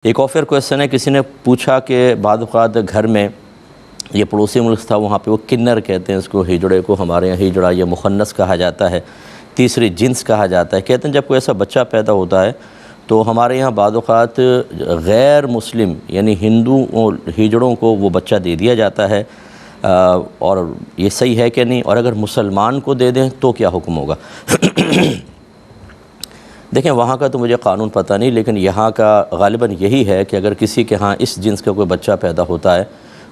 ایک اور پھر کویسچن ہے، کسی نے پوچھا کہ بعض اوقات گھر میں یہ پڑوسی ملک تھا، وہاں پہ وہ کنر کہتے ہیں اس کو، ہجڑے کو ہمارے یہاں ہجڑا یا مخنث کہا جاتا ہے، تیسری جنس کہا جاتا ہے۔ کہتے ہیں جب کوئی ایسا بچہ پیدا ہوتا ہے تو ہمارے یہاں بعض اوقات غیر مسلم یعنی ہندو ہجڑوں کو وہ بچہ دے دیا جاتا ہے، اور یہ صحیح ہے کہ نہیں؟ اور اگر مسلمان کو دے دیں تو کیا حکم ہوگا؟ دیکھیں وہاں کا تو مجھے قانون پتہ نہیں، لیکن یہاں کا غالباً یہی ہے کہ اگر کسی کے ہاں اس جنس کا کوئی بچہ پیدا ہوتا ہے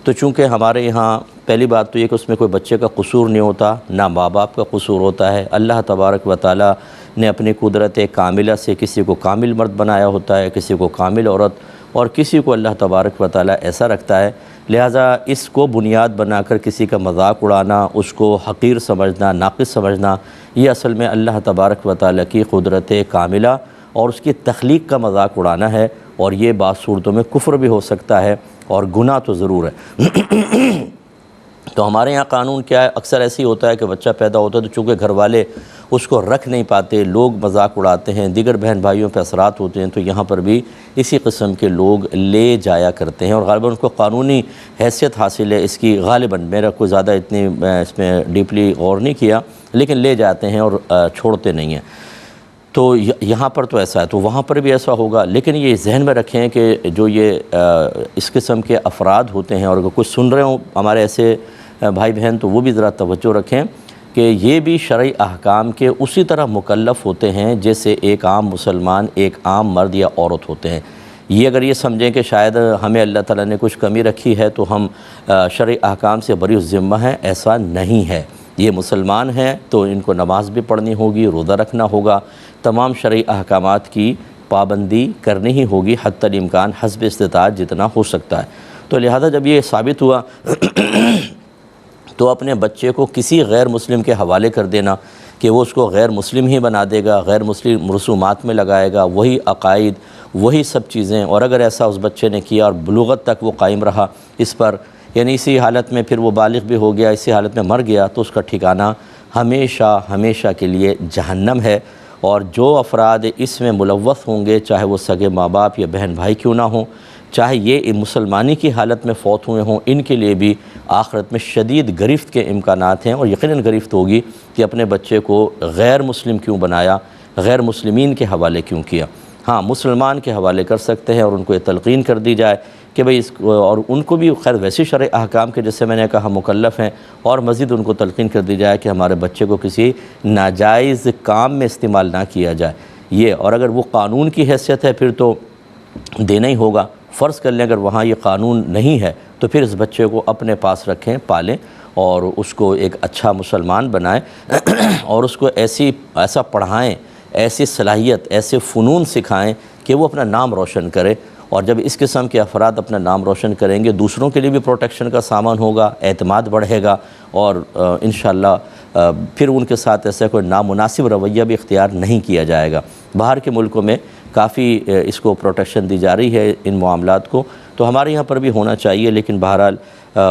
تو چونکہ ہمارے یہاں پہلی بات تو یہ کہ اس میں کوئی بچے کا قصور نہیں ہوتا، نہ ماں باپ کا قصور ہوتا ہے۔ اللہ تبارک و تعالیٰ نے اپنی قدرت کاملہ سے کسی کو کامل مرد بنایا ہوتا ہے، کسی کو کامل عورت، اور کسی کو اللہ تبارک و تعالیٰ ایسا رکھتا ہے، لہٰذا اس کو بنیاد بنا کر کسی کا مذاق اڑانا، اس کو حقیر سمجھنا، ناقص سمجھنا، یہ اصل میں اللہ تبارک و تعالیٰ کی قدرت کاملہ اور اس کی تخلیق کا مذاق اڑانا ہے، اور یہ بعض صورتوں میں کفر بھی ہو سکتا ہے اور گناہ تو ضرور ہے۔ تو ہمارے یہاں قانون کیا ہے؟ اکثر ایسے ہی ہوتا ہے کہ بچہ پیدا ہوتا ہے تو چونکہ گھر والے اس کو رکھ نہیں پاتے، لوگ مذاق اڑاتے ہیں، دیگر بہن بھائیوں پہ اثرات ہوتے ہیں، تو یہاں پر بھی اسی قسم کے لوگ لے جایا کرتے ہیں، اور غالباً اس کو قانونی حیثیت حاصل ہے اس کی۔ غالباً میرا کوئی زیادہ اتنی اس میں ڈیپلی غور نہیں کیا، لیکن لے جاتے ہیں اور چھوڑتے نہیں ہیں۔ تو یہاں پر تو ایسا ہے، تو وہاں پر بھی ایسا ہوگا، لیکن یہ ذہن میں رکھیں کہ جو یہ اس قسم کے افراد ہوتے ہیں، اور اگر کچھ سن رہے ہوں ہمارے ایسے بھائی بہن تو وہ بھی ذرا توجہ رکھیں کہ یہ بھی شرعی احکام کے اسی طرح مکلف ہوتے ہیں جیسے ایک عام مسلمان، ایک عام مرد یا عورت ہوتے ہیں۔ یہ اگر یہ سمجھیں کہ شاید ہمیں اللہ تعالیٰ نے کچھ کمی رکھی ہے تو ہم شرعی احکام سے بری الذمہ ہیں، ایسا نہیں ہے۔ یہ مسلمان ہیں تو ان کو نماز بھی پڑھنی ہوگی، روزہ رکھنا ہوگا، تمام شرعی احکامات کی پابندی کرنی ہی ہوگی، حتی الامکان حسب استطاعت جتنا ہو سکتا ہے۔ تو لہذا جب یہ ثابت ہوا تو اپنے بچے کو کسی غیر مسلم کے حوالے کر دینا کہ وہ اس کو غیر مسلم ہی بنا دے گا، غیر مسلم رسومات میں لگائے گا، وہی عقائد، وہی سب چیزیں، اور اگر ایسا اس بچے نے کیا اور بلوغت تک وہ قائم رہا اس پر، یعنی اسی حالت میں پھر وہ بالغ بھی ہو گیا، اسی حالت میں مر گیا، تو اس کا ٹھکانہ ہمیشہ ہمیشہ کے لیے جہنم ہے۔ اور جو افراد اس میں ملوث ہوں گے، چاہے وہ سگے ماں باپ یا بہن بھائی کیوں نہ ہوں، چاہے یہ مسلمانی کی حالت میں فوت ہوئے ہوں، ان کے لیے بھی آخرت میں شدید گرفت کے امکانات ہیں، اور یقیناً گرفت ہوگی کہ اپنے بچے کو غیر مسلم کیوں بنایا، غیر مسلمین کے حوالے کیوں کیا۔ ہاں مسلمان کے حوالے کر سکتے ہیں اور ان کو یہ تلقین کر دی جائے کہ بھئی اس کو، اور ان کو بھی خیر ویسے شرعی احکام کے جیسے میں نے کہا مکلف ہیں، اور مزید ان کو تلقین کر دی جائے کہ ہمارے بچے کو کسی ناجائز کام میں استعمال نہ کیا جائے یہ، اور اگر وہ قانون کی حیثیت ہے پھر تو دینا ہی ہوگا۔ فرض کر لیں اگر وہاں یہ قانون نہیں ہے تو پھر اس بچے کو اپنے پاس رکھیں، پالیں، اور اس کو ایک اچھا مسلمان بنائیں، اور اس کو ایسا پڑھائیں، ایسی صلاحیت، ایسے فنون سکھائیں کہ وہ اپنا نام روشن کرے، اور جب اس قسم کے افراد اپنا نام روشن کریں گے دوسروں کے لیے بھی پروٹیکشن کا سامان ہوگا، اعتماد بڑھے گا، اور انشاءاللہ پھر ان کے ساتھ ایسا کوئی نامناسب رویہ بھی اختیار نہیں کیا جائے گا۔ باہر کے ملکوں میں کافی اس کو پروٹیکشن دی جا رہی ہے ان معاملات کو، تو ہمارے یہاں پر بھی ہونا چاہیے، لیکن بہرحال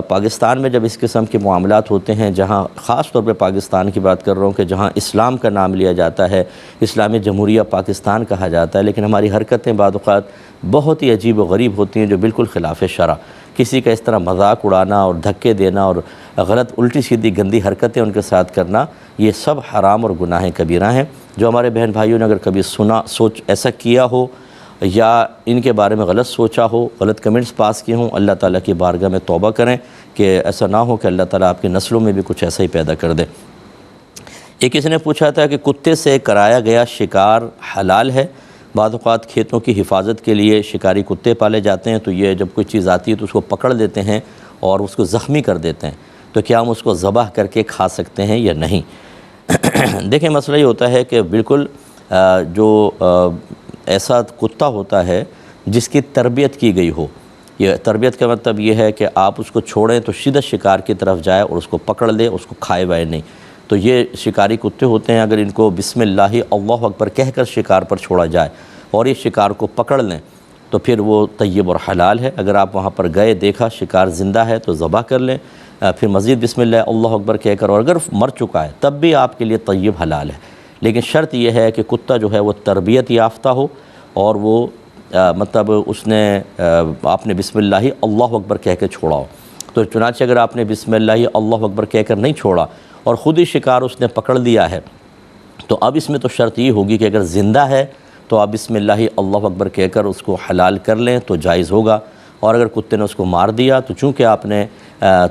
پاکستان میں جب اس قسم کے معاملات ہوتے ہیں، جہاں خاص طور پہ پاکستان کی بات کر رہا ہوں کہ جہاں اسلام کا نام لیا جاتا ہے، اسلامی جمہوریہ پاکستان کہا جاتا ہے، لیکن ہماری حرکتیں بعض اوقات بہت ہی عجیب و غریب ہوتی ہیں جو بالکل خلاف شرع، کسی کا اس طرح مذاق اڑانا اور دھکے دینا اور غلط الٹی سیدھی گندی حرکتیں ان کے ساتھ کرنا، یہ سب حرام اور گناہ کبیرہ ہیں۔ جو ہمارے بہن بھائیوں نے اگر کبھی ایسا کیا ہو یا ان کے بارے میں غلط سوچا ہو، غلط کمنٹس پاس کیے ہوں، اللہ تعالیٰ کی بارگاہ میں توبہ کریں کہ ایسا نہ ہو کہ اللہ تعالیٰ آپ کی نسلوں میں بھی کچھ ایسا ہی پیدا کر دے۔ ایک کسی نے پوچھا تھا کہ کتے سے کرایا گیا شکار حلال ہے؟ بعض اوقات کھیتوں کی حفاظت کے لیے شکاری کتے پالے جاتے ہیں، تو یہ جب کوئی چیز آتی ہے تو اس کو پکڑ لیتے ہیں اور اس کو زخمی کر دیتے ہیں، تو کیا ہم اس کو ذبح کر کے کھا سکتے ہیں یا نہیں؟ دیکھیں مسئلہ یہ ہوتا ہے کہ بالکل جو ایسا کتا ہوتا ہے جس کی تربیت کی گئی ہو، یہ تربیت کا مطلب یہ ہے کہ آپ اس کو چھوڑیں تو سیدھا شکار کی طرف جائے اور اس کو پکڑ لے، اس کو کھائے وائے نہیں، تو یہ شکاری کتے ہوتے ہیں۔ اگر ان کو بسم اللہ اللہ اکبر کہہ کر شکار پر چھوڑا جائے اور یہ شکار کو پکڑ لیں تو پھر وہ طیب اور حلال ہے۔ اگر آپ وہاں پر گئے، دیکھا شکار زندہ ہے تو ذبح کر لیں، پھر مزید بسم اللہ اللہ اکبر کہہ کر، اور اگر مر چکا ہے تب بھی آپ کے لیے طیب حلال ہے، لیکن شرط یہ ہے کہ کتا جو ہے وہ تربیت یافتہ ہو اور وہ مطلب اس نے آپ نے بسم اللہ اللہ اکبر کہہ کے چھوڑا ہو. تو چنانچہ اگر آپ نے بسم اللہ اللہ اکبر کہہ کر نہیں چھوڑا اور خود ہی شکار اس نے پکڑ لیا ہے، تو اب اس میں تو شرط یہ ہوگی کہ اگر زندہ ہے تو آپ بسم اللہ اللہ اکبر کہہ کر اس کو حلال کر لیں تو جائز ہوگا. اور اگر کتے نے اس کو مار دیا تو چونکہ آپ نے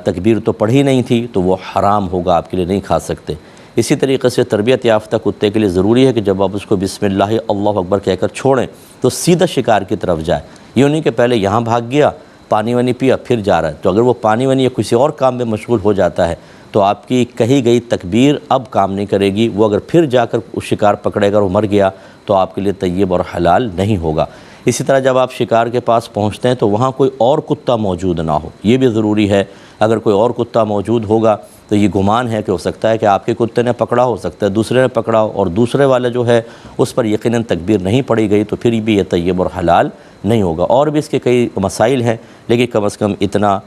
تکبیر تو پڑھی نہیں تھی تو وہ حرام ہوگا، آپ کے لیے نہیں کھا سکتے. اسی طریقے سے تربیت یافتہ کتے کے لیے ضروری ہے کہ جب آپ اس کو بسم اللہ اللہ اکبر کہہ کر چھوڑیں تو سیدھا شکار کی طرف جائے. یہ نہیں کہ پہلے یہاں بھاگ گیا، پانی وانی پیا پھر جا رہا ہے. تو اگر وہ پانی وانی یا کسی اور کام میں مشغول ہو جاتا ہے تو آپ کی کہی گئی تکبیر اب کام نہیں کرے گی. وہ اگر پھر جا کر اس شکار پکڑے گا اور وہ مر گیا تو آپ کے لیے طیب اور حلال نہیں ہوگا. اسی طرح جب آپ شکار کے پاس پہنچتے ہیں تو وہاں کوئی اور کتا موجود نہ ہو، یہ بھی ضروری ہے. اگر کوئی اور کتا موجود ہوگا تو یہ گمان ہے کہ ہو سکتا ہے کہ آپ کے کتے نے پکڑا، ہو سکتا ہے دوسرے نے پکڑا ہو، اور دوسرے والا جو ہے اس پر یقیناً تکبیر نہیں پڑی گئی تو پھر بھی یہ طیب اور حلال نہیں ہوگا. اور بھی اس کے کئی مسائل ہیں، لیکن کم از کم اتنا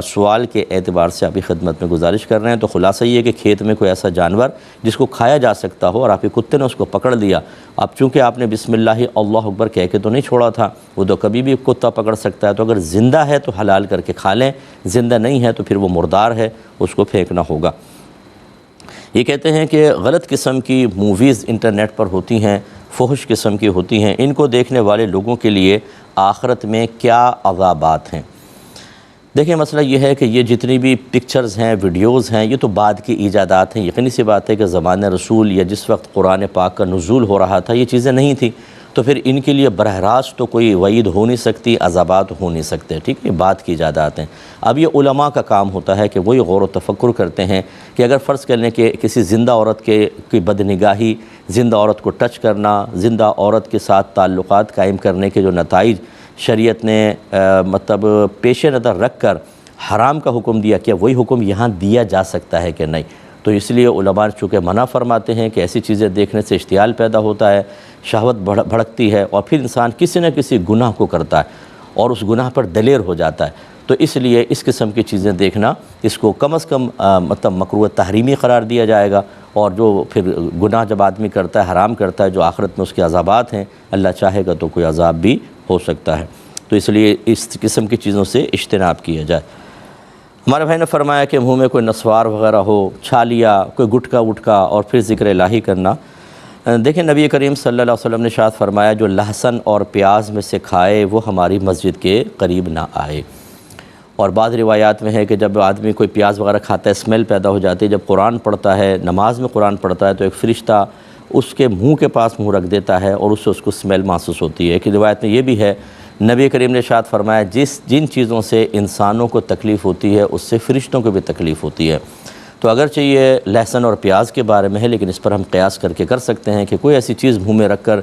سوال کے اعتبار سے آپ کی خدمت میں گزارش کر رہے ہیں. تو خلاصہ یہ ہے کہ کھیت میں کوئی ایسا جانور جس کو کھایا جا سکتا ہو اور آپ کے کتے نے اس کو پکڑ لیا، اب چونکہ آپ نے بسم اللہ اللہ اکبر کہہ کے تو نہیں چھوڑا تھا، وہ تو کبھی بھی کتا پکڑ سکتا ہے. تو اگر زندہ ہے تو حلال کر کے کھا لیں، زندہ نہیں ہے تو پھر وہ مردار ہے، اس کو پھینکنا ہوگا. یہ کہتے ہیں کہ غلط قسم کی موویز انٹرنیٹ پر ہوتی ہیں، فحش قسم کی ہوتی ہیں، ان کو دیکھنے والے لوگوں کے لیے آخرت میں کیا عذابات ہیں؟ دیکھیں مسئلہ یہ ہے کہ یہ جتنی بھی پکچرز ہیں، ویڈیوز ہیں، یہ تو بعد کی ایجادات ہیں. یقینی سی بات ہے کہ زمانہ رسول یا جس وقت قرآن پاک کا نزول ہو رہا تھا یہ چیزیں نہیں تھیں، تو پھر ان کے لیے براہ راست تو کوئی وعید ہو نہیں سکتی، عذابات ہو نہیں سکتے. ٹھیک ہے، بعد کی ایجادات ہیں. اب یہ علماء کا کام ہوتا ہے کہ وہی غور و تفکر کرتے ہیں کہ اگر فرض کر لیں کہ کسی زندہ عورت کی بدنگاہی، زندہ عورت کو ٹچ کرنا، زندہ عورت کے ساتھ تعلقات قائم کرنے کے جو نتائج شریعت نے مطلب پیش نظر رکھ کر حرام کا حکم دیا، کیا وہی حکم یہاں دیا جا سکتا ہے کہ نہیں؟ تو اس لیے علماء چونکہ منع فرماتے ہیں کہ ایسی چیزیں دیکھنے سے اشتعال پیدا ہوتا ہے، شہوت بھڑکتی ہے، اور پھر انسان کسی نہ کسی گناہ کو کرتا ہے اور اس گناہ پر دلیر ہو جاتا ہے. تو اس لیے اس قسم کی چیزیں دیکھنا اس کو کم از کم مطلب مکروہ تحریمی قرار دیا جائے گا. اور جو پھر گناہ جب آدمی کرتا ہے، حرام کرتا ہے، جو آخرت میں اس کے عذابات ہیں، اللہ چاہے گا تو کوئی عذاب بھی ہو سکتا ہے. تو اس لیے اس قسم کی چیزوں سے اجتناب کیا جائے. ہمارے بھائی نے فرمایا کہ منہ میں کوئی نسوار وغیرہ ہو، چھالیا، کوئی گٹکا وٹکا اور پھر ذکر الہی کرنا. دیکھیں نبی کریم صلی اللہ علیہ وسلم نے ارشاد فرمایا جو لہسن اور پیاز میں سے کھائے وہ ہماری مسجد کے قریب نہ آئے. اور بعض روایات میں ہے کہ جب آدمی کوئی پیاز وغیرہ کھاتا ہے اسمیل پیدا ہو جاتی ہے. جب قرآن پڑھتا ہے، نماز میں قرآن پڑھتا ہے تو ایک فرشتہ اس کے منہ کے پاس منہ رکھ دیتا ہے اور اس سے اس کو اسمیل محسوس ہوتی ہے. ایک روایت میں یہ بھی ہے نبی کریم نے ارشاد فرمایا جن چیزوں سے انسانوں کو تکلیف ہوتی ہے اس سے فرشتوں کو بھی تکلیف ہوتی ہے. تو اگرچہ یہ لہسن اور پیاز کے بارے میں ہے، لیکن اس پر ہم قیاس کر کے کر سکتے ہیں کہ کوئی ایسی چیز منہ میں رکھ کر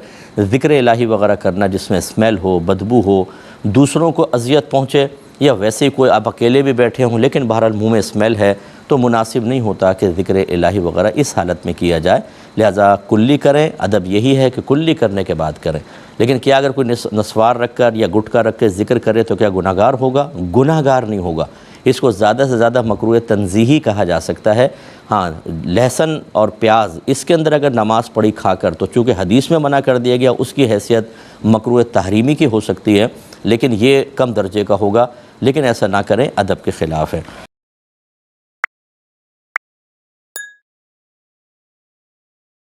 ذکر الہی وغیرہ کرنا جس میں اسمیل ہو، بدبو ہو، دوسروں کو اذیت پہنچے، یا ویسے ہی کوئی آپ اکیلے بھی بیٹھے ہوں لیکن بہرحال منہ میں اسمیل ہے، تو مناسب نہیں ہوتا کہ ذکر الہی وغیرہ اس حالت میں کیا جائے. لہذا کلی کریں، ادب یہی ہے کہ کلی کرنے کے بعد کریں. لیکن کیا اگر کوئی نسوار رکھ کر یا گٹکا رکھ کے ذکر کرے تو کیا گناہ گار ہوگا؟ گناہ گار نہیں ہوگا. اس کو زیادہ سے زیادہ مکروہ تنزیہی کہا جا سکتا ہے. ہاں، لہسن اور پیاز اس کے اندر اگر نماز پڑھی کھا کر تو چونکہ حدیث میں منع کر دیا گیا اس کی حیثیت مکروہ تحریمی کی ہو سکتی ہے، لیکن یہ کم درجے کا ہوگا. لیکن ایسا نہ کریں، ادب کے خلاف ہے.